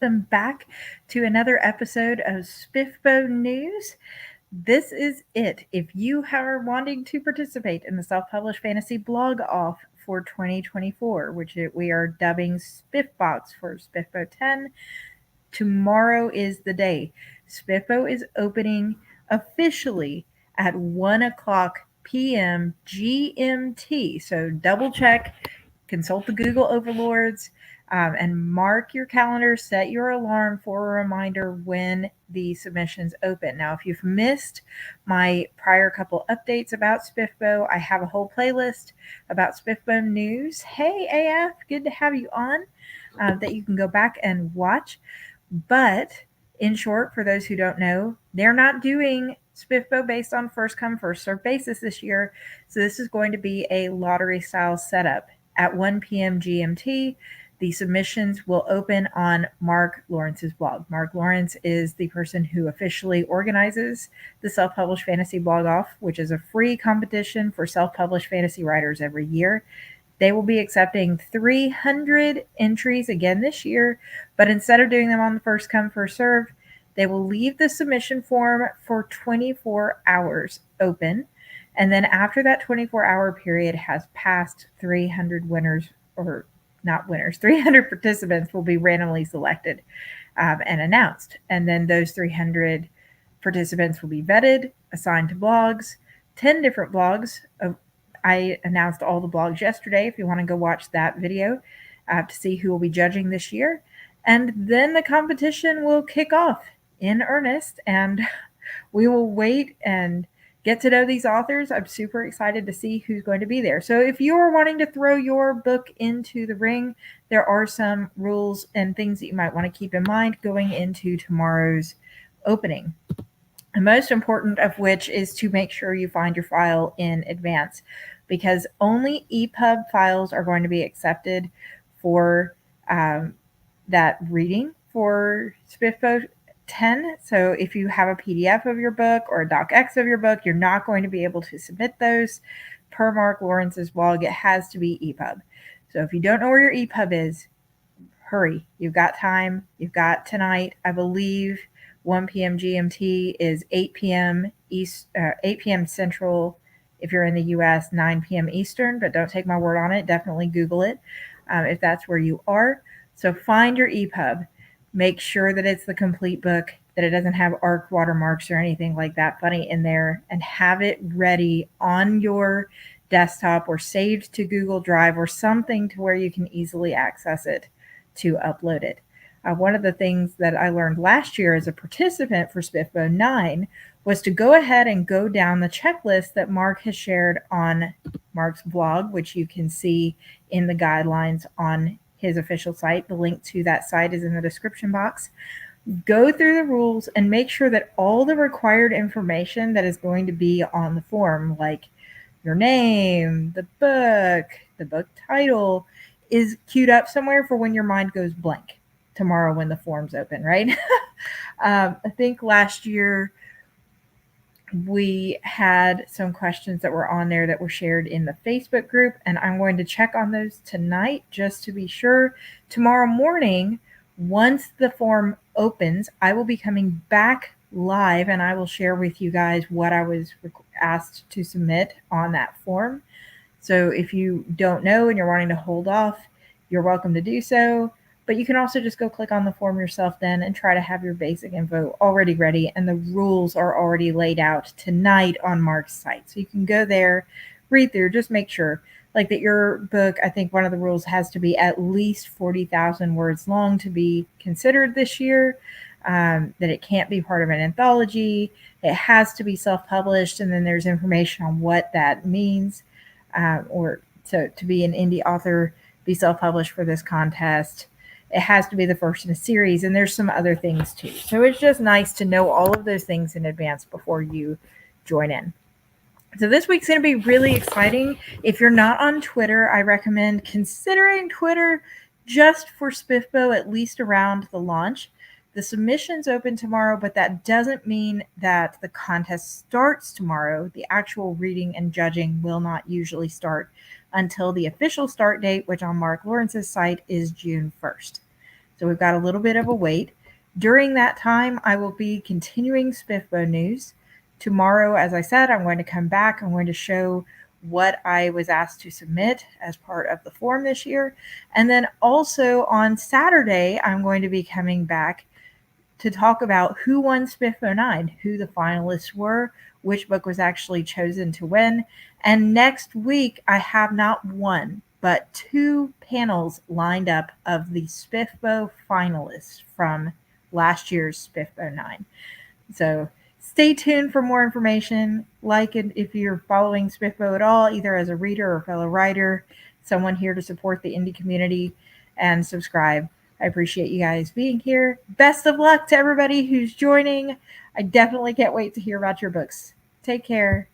welcome back to another episode of SPFBO News. This is it. If you are wanting to participate in the self-published fantasy blog off for 2024, we are dubbing SPFBOX for SPFBO 10, tomorrow is the day. SPFBO is opening officially at 1 o'clock p.m. GMT. So double check, consult the Google overlords, and mark your calendar, set your alarm for a reminder when the submissions open. Now, if you've missed my prior couple updates about SPFBO, I have a whole playlist about SPFBO news. Hey, AF, good to have you on, that you can go back and watch. But in short, for those who don't know, they're not doing SPFBO based on first come, first served basis this year. So this is going to be a lottery style setup. At 1 p.m. GMT, the submissions will open on Mark Lawrence's blog. Mark Lawrence is the person who officially organizes the Self-Published Fantasy Blog Off, which is a free competition for self-published fantasy writers every year. They will be accepting 300 entries again this year, but instead of doing them on the first come, first serve, they will leave the submission form for 24 hours open. And then after that 24-hour period has passed, 300 winners, or not winners, 300 participants will be randomly selected and announced. And then those 300 participants will be vetted, assigned to blogs, 10 different blogs. I announced all the blogs yesterday if you want to go watch that video to see who will be judging this year. And then the competition will kick off in earnest, and we will wait and get to know these authors. I'm super excited to see who's going to be there. So if you are wanting to throw your book into the ring, there are some rules and things that you might want to keep in mind going into tomorrow's opening. The most important of which is to make sure you find your file in advance, because only EPUB files are going to be accepted for that reading for SPFBO 10. So if you have a PDF of your book or a docx of your book, you're not going to be able to submit those. Per Mark Lawrence's blog, it has to be EPUB. So if you don't know where your EPUB is, hurry. You've got time. You've got tonight. I believe 1 p.m. GMT is 8 p.m. 8 p.m. Central if you're in the U.S., 9 p.m. Eastern, but don't take my word on it. Definitely Google it if that's where you are. So find your EPUB. Make sure that it's the complete book, that it doesn't have ARC watermarks or anything like that funny in there, and have it ready on your desktop or saved to Google Drive or something to where you can easily access it to upload it. One of the things that I learned last year as a participant for SPFBO 9 was to go ahead and go down the checklist that Mark has shared on Mark's blog, which you can see in the guidelines on his official site. The link to that site is in the description box. Go through the rules and make sure that all the required information that is going to be on the form, like your name, the book title, is queued up somewhere for when your mind goes blank tomorrow when the forms open, right? I think last year we had some questions that were on there that were shared in the Facebook group, and I'm going to check on those tonight just to be sure. Tomorrow morning, once the form opens, I will be coming back live and I will share with you guys what I was asked to submit on that form. So if you don't know and you're wanting to hold off, you're welcome to do so. But you can also just go click on the form yourself then and try to have your basic info already ready. And the rules are already laid out tonight on Mark's site. So you can go there, read through, just make sure like that your book, I think one of the rules has to be at least 40,000 words long to be considered this year, that it can't be part of an anthology. It has to be self-published. And then there's information on what that means. Or so to be an indie author, be self-published for this contest. It has to be the first in a series, and there's some other things too. So it's just nice to know all of those things in advance before you join in. So this week's going to be really exciting. If you're not on Twitter, I recommend considering Twitter just for SPFBO, at least around the launch. The submissions open tomorrow, but that doesn't mean that the contest starts tomorrow. The actual reading and judging will not usually start until the official start date, which on Mark Lawrence's site is June 1st. So we've got a little bit of a wait. During that time, I will be continuing SPFBO news. Tomorrow, as I said, I'm going to come back. I'm going to show what I was asked to submit as part of the form this year. And then also on Saturday, I'm going to be coming back to talk about who won SPFBO 9, who the finalists were, which book was actually chosen to win. And next week, I have not one, but two panels lined up of the SPFBO finalists from last year's SPFBO 9. So stay tuned for more information. Like it if you're following SPFBO at all, either as a reader or fellow writer, someone here to support the indie community, and subscribe. I appreciate you guys being here. Best of luck to everybody who's joining. I definitely can't wait to hear about your books. Take care.